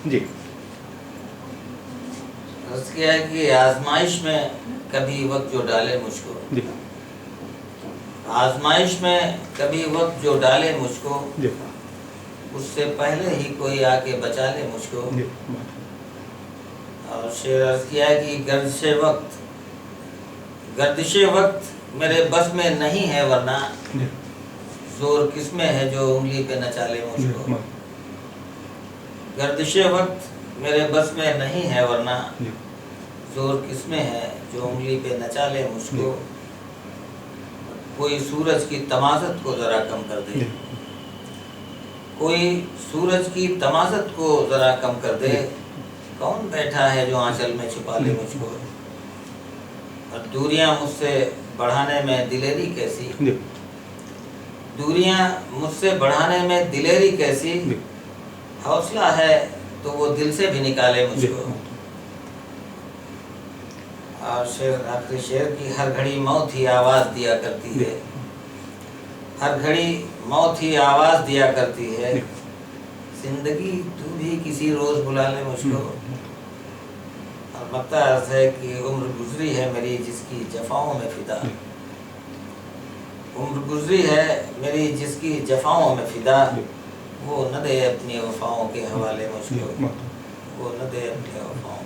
جی عرض کیا ہے کہ آزمائش میں کبھی وقت جو ڈالے مجھ کو، جی آزمائش میں کبھی وقت جو ڈالے مجھ کو، جی اس سے پہلے ہی کوئی آ کے بچا لے مجھ کو۔ جی اور شعر عرض کیا ہے کہ گردش وقت میرے بس میں نہیں ہے، ورنہ جی زور کس میں ہے جو انگلی پہ نچا لے مجھ کو۔ گردش وقت میرے بس میں نہیں ہے، ورنہ زور کس میں ہے جو انگلی پہ نچا لے مجھ کو۔ کوئی سورج کی تمازت کو ذرا کم کر دے، کوئی سورج کی تمازت کو ذرا کم کر دے، کون بیٹھا ہے جو آنچل میں چھپا لے مجھ کو۔ اور دوریاں مجھ سے بڑھانے میں دلیری کیسی، دوریاں مجھ سے بڑھانے میں دلیری کیسی، حوصلہ ہے تو وہ دل سے بھی نکالے مجھ کو۔ اور آخری شعر کی ہر گھڑی موت ہی آواز دیا کرتی ہے، ہر گھڑی موت ہی آواز دیا کرتی ہے، زندگی تو بھی کسی روز بلا لے مجھ کو۔ اور مقطع عرض ہے کہ عمر گزری ہے میری جس کی جفاؤں میں فدا، عمر گزری ہے میری جس کی جفاؤں میں فدا، وہ نہ دے اپنی وفاؤں کے حوالے مجھ کو، وہ نہ دے اپنی وفاؤں